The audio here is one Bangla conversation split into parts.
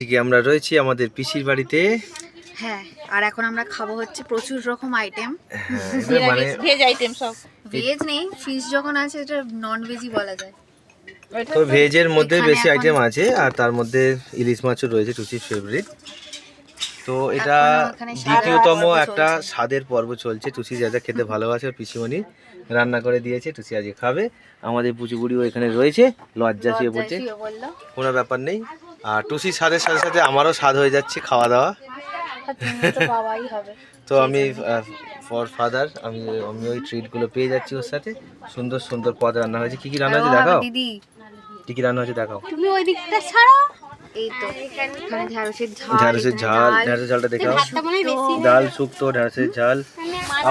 আজকে আমরা রয়েছি আমাদের পিসির বাড়িতে। হ্যাঁ, আর এখন আমরা খাবো হচ্ছে প্রচুর রকম আইটেম। মানে ভেজ আইটেম সব। ভেজ নেই, ফিশ যখন আছে এটা নন ভেজই বলা যায়। তো ভেজের মধ্যে এখানে বেশি এখন- আইটেম আছে, আর তার মধ্যে ইলিশ মাছও রয়েছে, টুসির ফেভারিট। তো এটা এখনো ওখানে দ্বিতীয়তম পর্ব একটা চলছে। স্বাদের পর্ব চলছে। টুসি যা যা খেতে ভালোবাসে ওর পিসিমণি রান্না করে দিয়েছে, টুসি আজকে খাবে। আমাদের পুচুগুড়িও এখানে রয়েছে, লজ্জা শুয়ে পড়ছে, লজ্জায় শুয়ে বললো। কোনো ব্যাপার নেই। আর টুসির স্বাদের সাথে সাথে আমারও স্বাদ হয়ে যাচ্ছে খাওয়া দাওয়া। আর তুমি তো বাবাই হবে। তো আমি ফর ফাদার আমি ওই ট্রিটগুলো পেয়ে যাচ্ছি ওর সাথে। সুন্দর সুন্দর পদ রান্না হয়েছে। কি কি রান্না হয়েছে দেখাও, দিদি কি কি রান্না হয়েছে দেখাও। তুমি ওই দিকটা ছাড়ো। এই তো এখানে ঢ্যাঁড়সের ঝাল, ঢ্যাঁড়সের ঝাল, ঢ্যাঁড়সের ঝালটা দেখাও। বেশি ডাল শুক্তো, ঢ্যাঁড়সের ঝাল।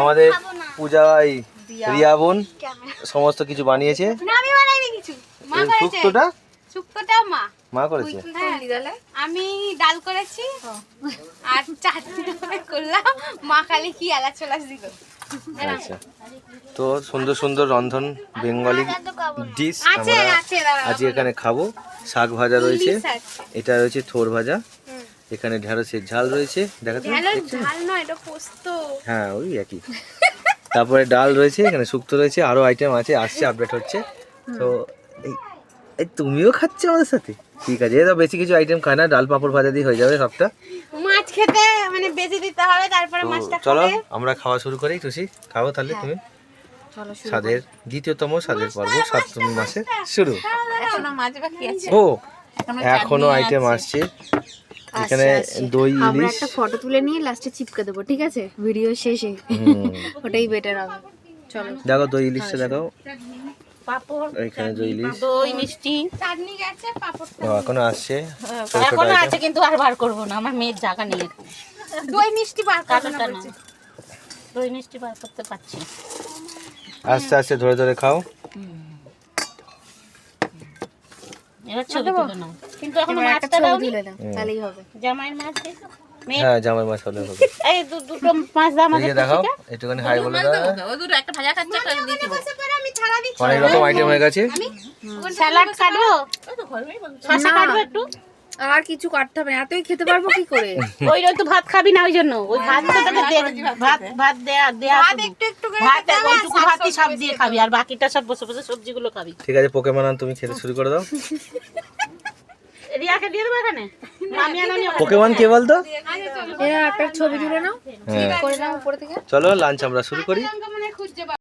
আমাদের পূজাই রিয়া বোন সমস্ত কিছু বানিয়েছে। আমি বানাইনি কিছু, মা এই করেছে। শুক্তোটা শুক্তোটা মা। মা করেছে। আমি ডাল করেছি আর চাটনি করলাম, মা খালি কি এলাচ চলাচ দিল। আচ্ছা, তো সুন্দর সুন্দর রন্ধন বেঙ্গলি ডিশ আছে আমরা আছে দাঁড়াও। আজকে এখানে খাবো। শাক ভাজা রয়েছে, ইলিশ আছে। এটা রয়েছে থোর ভাজা, এখানে ঢ্যাঁড়সের ঝাল রয়েছে, দেখাতে ঢ্যাঁড়স ঝাল নয়, এটা পোস্ত। হ্যাঁ ওই একই। তারপরে ডাল রয়েছে, এখানে শুক্তো রয়েছে, আরো আইটেম আছে, আসছে, আপডেট হচ্ছে। তো এই তুমিও খাচ্ছ আমাদের সাথে, ঠিক আছে। এটা বেশি কিছু আইটেম খায় না, ডাল পাঁপড় ভাজা দিয়ে হয়ে যাবে সবটা। মাছ খেতে মানে বেশি দিতে হবে, তারপরে তো মাছটা চলো খাবে। আমরা খাওয়া শুরু করি। টুসি খাবো তাহলে তুমি। চলো শুরু স্বাদের দ্বিতীয়তম স্বাদের পর্ব সপ্তমী মাসে শুরু। এখনো মাছ বাকি আছে। ও এখনো আইটেম আসছে। এখানে দই আমরা ইলিশ, একটা ফটো তুলে নিয়ে লাস্টে চিপকে দেবো, ঠিক আছে, ভিডিও শেষে। ওটাই বেটার হবে। চলো দেখো দই ইলিশটা দেখাও। পাপড়, এখানে দই ইলিশ দই মিষ্টি, চাটনি গেছে, পাপড় ও এখনো আসছে। ছোট ছোট এখনো item। আছে, কিন্তু আর বার করবো না, আমার মেয়ের জায়গা নেই। দই মিষ্টি বার করতে না, দই মিষ্টি বার করতে পারছি না। আস্তে আস্তে ধরে ধরে খাও। এবার ছবি তুলে নাও, কিন্তু এখনো এবার একটা মাছটা ছবি দাওনি। তুলে নাও, তাহলেই হবে। জামাইয়ের মাছ দিয়েছো? মেয়ে হ্যাঁ জামাই মাছ হলে হবে। এই দুটো মাছ দাও আমাদের। এদিকে দেখাও, একটুখানি হাই বলে দাও। ওই দুটো, একটা ভাজা খাচ্ছে, একটা দিয়ে দেবো। আমি ছাড়া দিচ্ছি। অনেক রকম আইটেম হয়ে গেছে। স্যালাড কাটবো, শসা কাটবো একটু। আর কিছু কাটতে হবে না, এতই খেতে পারবো কি করে? ওই তো ভাত খাবি না, ওই জন্য ওই ভাত তো তোকে ভাত দেয়া একটু একটু করে ভাত, ওইটুকু ভাতই সব দিয়ে খাবি, আর বাকিটা সব বসে বসে সবজিগুলো খাবি। ঠিক আছে, পোকেমন তুমি খেতে শুরু করে দাও। রিয়াকে দিয়ে দেবো এখানে, আমি আর আমি ওখানে। পোকেমন কে বলতো? এরা একটা ছবি তুলে নাও, হ্যাঁ করে নাও উপরে থেকে। চলো লাঞ্চ আমরা শুরু করি। মানে খুঁজছে